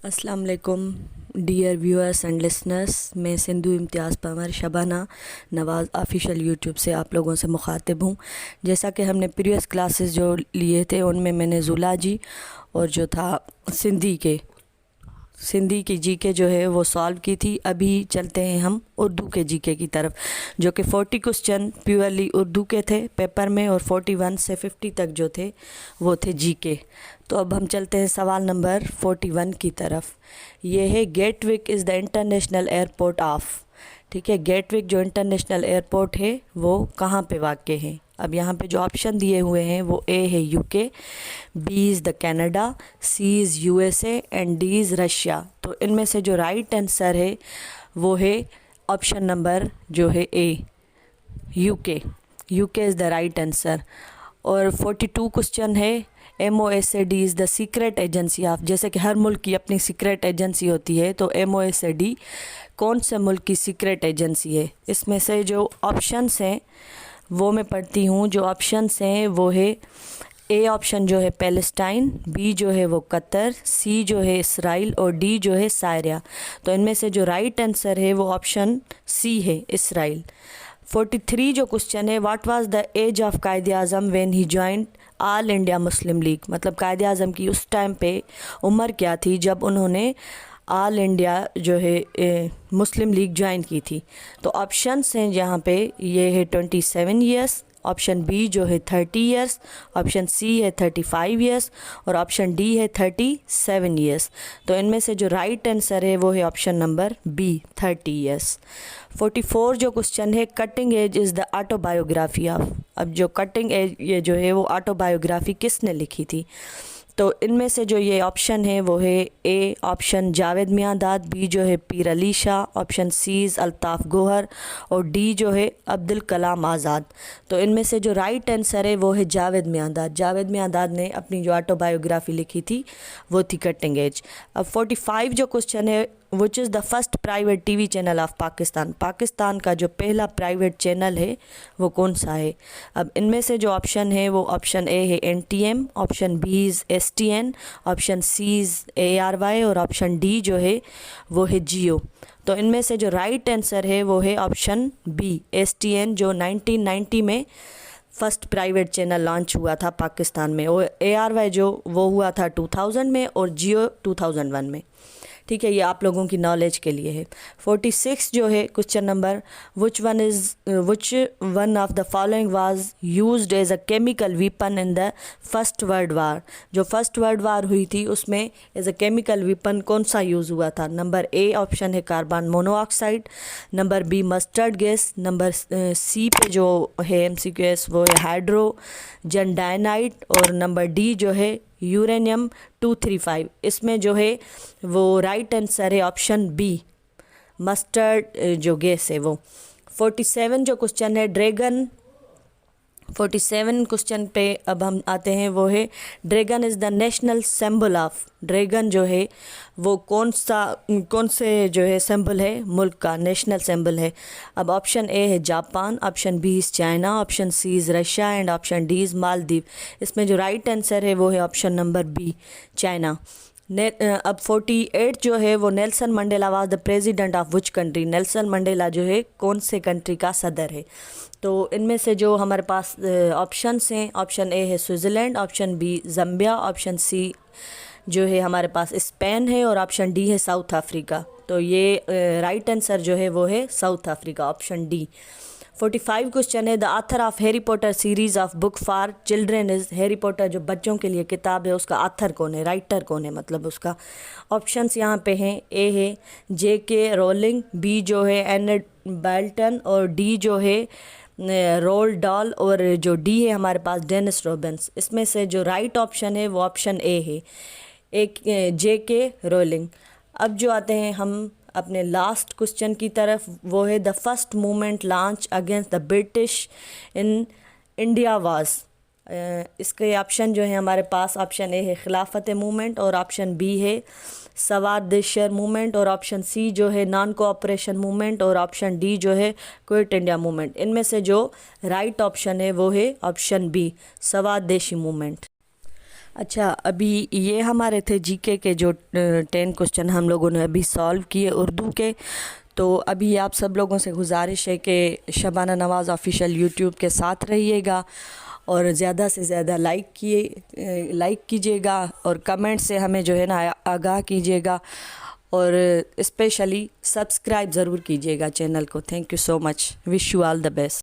अस्सलाम वालेकुम dear viewers and listeners. मैं सिंधु इम्तियाज़ पंवर शबाना नवाज़ ऑफिशियल यूट्यूब से आप लोगों से मुखातिब हूँ। जैसा कि हमने प्रीवियस क्लासेस जो लिए थे उनमें मैंने ज़ूलॉजी और जो था सिंधी की जीके जो है वो सॉल्व की थी। अभी चलते हैं हम उर्दू के जीके की तरफ, जो कि 40 क्वेश्चन प्योरली उर्दू के थे पेपर में और 41 से 50 तक जो थे वो थे जीके। तो अब हम चलते हैं सवाल नंबर 41 की तरफ। ये है Gatwick is the international airport of. ठीक है, गेटविक जो इंटरनेशनल एयरपोर्ट है वो कहाँ पे वाक़ है। अब यहाँ पे जो ऑप्शन दिए हुए हैं वो ए है UK, B is the Canada, C is USA and D is Russia. तो इनमें से जो राइट आंसर है वो है ऑप्शन नंबर जो है A, UK. UK is the right answer. और 42 क्वेश्चन है MOSAD is the secret agency of. जैसे कि हर मुल्क की अपनी सीक्रेट एजेंसी होती है, तो MOSAD कौन से मुल्क की सीक्रेट एजेंसी है। इसमें से जो ऑप्शंस हैं वो मैं पढ़ती हूँ। जो ऑप्शंस हैं वो है ए ऑप्शन जो है पैलेस्टाइन, बी जो है वो कतर, सी जो है इसराइल और डी जो है सायरिया। तो इनमें से जो राइट आंसर है वो ऑप्शन सी है, इसराइल। 43 जो क्वेश्चन है, what was the age of Quaid Azam when he joined All India Muslim League. मतलब कायद आज़म की उस टाइम पे उम्र क्या थी जब उन्होंने ऑल इंडिया जो है मुस्लिम लीग ज्वाइन की थी। तो ऑप्शंस हैं जहाँ पे ये है 27 ईयर्स, ऑप्शन बी जो है 30 ईयर्स, ऑप्शन सी है 35 ईयर्स और ऑप्शन डी है 37 ईयर्स। तो इनमें से जो राइट आंसर है वो है ऑप्शन नंबर बी, 30 ईयर्स। 44 जो क्वेश्चन है, cutting edge is the autobiography of. अब जो कटिंग एज ये जो है वो ऑटोबायोग्राफी किसने लिखी थी। तो इनमें से जो ये ऑप्शन है वो है A option Javed Miandad, B जो है पीर अली शाह, ऑप्शन सी अल्ताफ़ गोहर और डी जो है अब्दुल कलाम आज़ाद। तो इनमें से जो राइट आंसर है वो है जावेद मियांदाद। जावेद मियांदाद ने अपनी जो ऑटोबायोग्राफी लिखी थी वो थी कटिंग एज। अब 45 जो क्वेश्चन है, which is the first private TV channel of Pakistan. Pakistan का जो पहला प्राइवेट चैनल है वो कौन सा है। अब इनमें से जो ऑप्शन है वो ऑप्शन ए है NTM, option B is STN, option C is ARY और ऑप्शन डी जो है वो है जियो। तो इनमें से जो राइट आंसर है वो है ऑप्शन बी, STN, जो 1990 में फर्स्ट प्राइवेट चैनल लॉन्च हुआ था पाकिस्तान में। और ARY जो वो हुआ था 2000 में और जियो 2001 में। ठीक है, ये आप लोगों की नॉलेज के लिए है। 46 जो है question number, which one of the following was used as a chemical weapon in the first world war. जो फर्स्ट वर्ल्ड वार हुई थी उसमें एज अ केमिकल वीपन कौन सा यूज़ हुआ था। नंबर ए ऑप्शन है carbon monoxide, number B mustard gas, number C पे जो है MCQS वो है हाइड्रोजन डायनाइड और नंबर डी जो है यूरेनियम 235। इसमें जो है वो राइट आंसर है ऑप्शन बी, मस्टर्ड जो गैस है वो। 47 जो क्वेश्चन है, 47 क्वेश्चन पे अब हम आते हैं, वो है dragon is the national symbol of. Dragon जो है वो कौन से जो है सिंबल है, मुल्क का नेशनल सिंबल है। अब ऑप्शन ए है Japan, option B is China, option C is Russia and option D is Maldives. इसमें जो राइट आंसर है वो है ऑप्शन नंबर बी, चाइना। अब 48 जो है वो, Nelson Mandela was the president of which country. Nelson Mandela जो है कौन से कंट्री का सदर है। तो इनमें से जो हमारे पास ऑप्शंस हैं, ऑप्शन ए है Switzerland, option B Zambia, option C जो है हमारे पास स्पेन है और ऑप्शन डी है साउथ अफ्रीका। तो ये राइट आंसर जो है वो है South Africa, option D. 45 question है, the author of Harry Potter series of book for children is. Harry Potter जो बच्चों के लिए किताब है उसका ऑथर कौन है, राइटर कौन है, मतलब उसका। ऑप्शंस यहाँ पे हैं, ए है JK रोलिंग, बी जो है एनेट बैल्टन और डी जो है रोल्ड डॉल और जो डी है हमारे पास डेनिस रॉबिन्स। इसमें से जो राइट ऑप्शन है वो ऑप्शन ए है, एक JK रोलिंग। अब जो आते हैं हम अपने लास्ट क्वेश्चन की तरफ, वो है the first movement launch against the British in India was. इसके ऑप्शन जो है हमारे पास, ऑप्शन ए है खिलाफत मूवमेंट और ऑप्शन बी है सवादेशर मूवमेंट और ऑप्शन सी जो है नॉन कोऑपरेशन मूवमेंट और ऑप्शन डी जो है क्विट इंडिया मूवमेंट। इनमें से जो राइट ऑप्शन है वो है ऑप्शन बी, सवादेशी मूवमेंट। अच्छा, अभी ये हमारे थे जीके के जो 10 क्वेश्चन हम लोगों ने अभी सॉल्व किए उर्दू के। तो अभी आप सब लोगों से गुजारिश है कि शबाना नवाज़ ऑफिशियल यूट्यूब के साथ रहिएगा और ज़्यादा से ज़्यादा लाइक कीजिएगा और कमेंट से हमें जो है ना आगाह कीजिएगा और स्पेशली सब्सक्राइब ज़रूर कीजिएगा चैनल को। Thank you so much, wish you all the best.